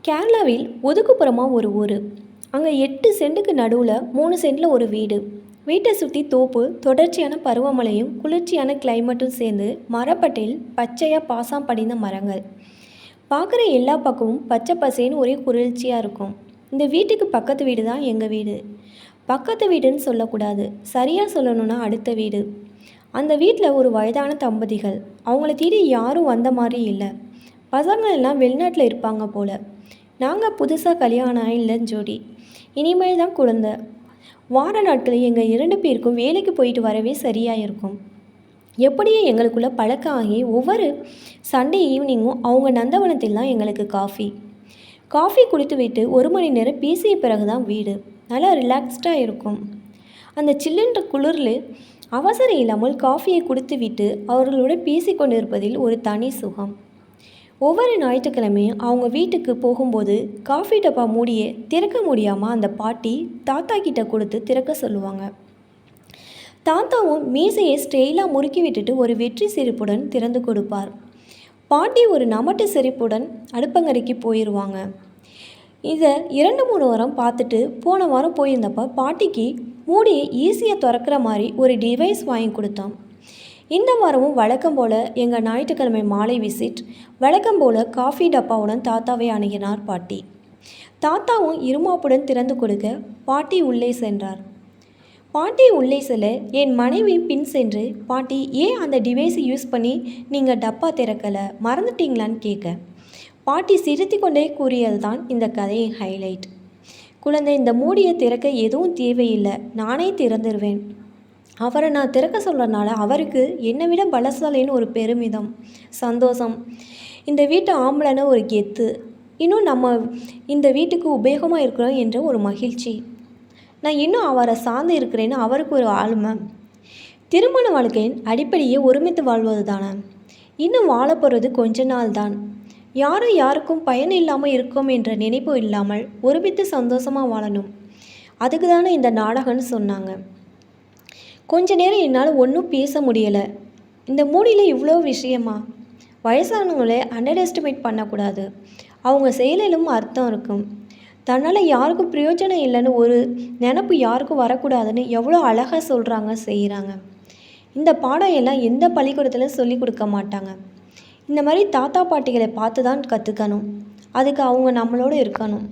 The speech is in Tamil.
கேரளாவில் ஒதுக்குப்புறமாக ஒரு ஊர். அங்கே 8 சென்ட்டுக்கு நடுவில் 3 சென்டில் ஒரு வீடு. வீட்டை சுற்றி தோப்பு, தொடர்ச்சியான பருவமழையும் குளிர்ச்சியான கிளைமேட்டும் சேர்ந்து மரப்பட்டையில் பச்சையாக பாசம் படிந்த மரங்கள். பார்க்குற எல்லா பக்கமும் பச்சை பசேன்னு ஒரே குளிர்ச்சியாக இருக்கும். இந்த வீட்டுக்கு பக்கத்து வீடு தான் எங்கள் வீடு. பக்கத்து வீடுன்னு சொல்லக்கூடாது, சரியாக சொல்லணும்னா அடுத்த வீடு. அந்த வீட்டில் ஒரு வயதான தம்பதிகள். அவங்கள தேடி யாரும் வந்த மாதிரி இல்லை. பசங்க எல்லாம் வெளிநாட்டில் இருப்பாங்க போல். நாங்கள் புதுசாக கல்யாணம் இல்லை ஜோடி. இனிமேல் தான் குழந்த. வார நாட்களில் எங்கள் 2 பேருக்கும் வேலைக்கு போயிட்டு வரவே சரியாக இருக்கும். எப்படியே எங்களுக்குள்ளே பழக்கம் ஆகி ஒவ்வொரு சண்டே ஈவினிங்கும் அவங்க நந்தவனத்தில் தான் எங்களுக்கு காஃபி குடித்து விட்டு 1 மணி நேரம் பேசிய பிறகு தான் வீடு. நல்லா ரிலாக்ஸ்டாக இருக்கும். அந்த சில்லுன்ற குளிரில் அவசரம் இல்லாமல் காஃபியை குடித்து விட்டு அவர்களோட பேசி கொண்டிருப்பதில் ஒரு தனி சுகம். ஒவ்வொரு ஞாயிற்றுக்கிழமையும் அவங்க வீட்டுக்கு போகும்போது காஃபி டப்பா மூடியை திறக்க முடியாமல் அந்த பாட்டி தாத்தா கிட்ட கொடுத்து திறக்க சொல்லுவாங்க. தாத்தாவும் மீசையை ஸ்டெயிலாக முறுக்கி விட்டுட்டு ஒரு வெற்றி சிரிப்புடன் திறந்து கொடுப்பார். பாட்டி ஒரு நமட்டு சிரிப்புடன் அடுப்பங்கரைக்கு போயிடுவாங்க. இதை 2-3 வாரம் பார்த்துட்டு போன வாரம் போயிருந்தப்போ பாட்டிக்கு மூடியை ஈஸியாக திறக்கிற மாதிரி ஒரு டிவைஸ் வாங்கி கொடுத்தோம். இந்த வாரமும் வழக்கம் போல் எங்கள் ஞாயிற்றுக்கிழமை மாலை விசிட். வழக்கம் போல் காஃபி டப்பாவுடன் தாத்தாவை அணுகினார் பாட்டி. தாத்தாவும் இருமாப்புடன் திறந்து கொடுக்க பாட்டி உள்ளே சென்றார். பாட்டி உள்ளே செல்ல என் மனைவி பின் சென்று, பாட்டி ஏன் அந்த டிவைஸை யூஸ் பண்ணி நீங்கள் டப்பா திறக்கலை, மறந்துட்டீங்களான்னு கேட்க, பாட்டி சிரித்து கொண்டே கூறியது தான் இந்த கதையின் ஹைலைட். குழந்தை, இந்த மூடியை திறக்க எதுவும் தேவையில்லை, நானே திறந்துடுவேன். அவரை நான் திறக்க சொல்கிறனால அவருக்கு என்னை விட பலசாலின்னு ஒரு பெருமிதம், சந்தோஷம். இந்த வீட்டு ஆம்பளைன்னு ஒரு கெத்து. இன்னும் நம்ம இந்த வீட்டுக்கு உபயோகமாக இருக்கிறோம் என்ற ஒரு மகிழ்ச்சி. நான் இன்னும் அவரை சார்ந்து இருக்கிறேன்னு அவருக்கு ஒரு ஆளுமை. திருமண வாழ்க்கையின் அடிப்படையே ஒருமித்து வாழ்வது தானே. இன்னும் வாழப்போகிறது கொஞ்ச நாள் தான். யாரும் யாருக்கும் பயன் இல்லாமல் இருக்கோம் என்ற நினைப்பு இல்லாமல் ஒருமித்து சந்தோஷமாக வாழணும். அதுக்கு தானே இந்த நாடகம்னு சொன்னாங்க. கொஞ்ச நேரம் என்னால் ஒன்றும் பேச முடியலை. இந்த மூடியில் இவ்வளோ விஷயமா? வயசானவங்களே அண்டர் எஸ்டிமேட் பண்ணக்கூடாது. அவங்க செயலிலும் அர்த்தம் இருக்கும். தன்னால் யாருக்கும் பிரயோஜனம் இல்லைன்னு ஒரு நினப்பு யாருக்கும் வரக்கூடாதுன்னு எவ்வளோ அழகாக சொல்கிறாங்க, செய்கிறாங்க. இந்த பாடம் எல்லாம் எந்த பள்ளிக்கூடத்திலும் சொல்லி கொடுக்க மாட்டாங்க. இந்த மாதிரி தாத்தா பாட்டிகளை பார்த்து தான் கற்றுக்கணும். அதுக்கு அவங்க நம்மளோடு இருக்கணும்.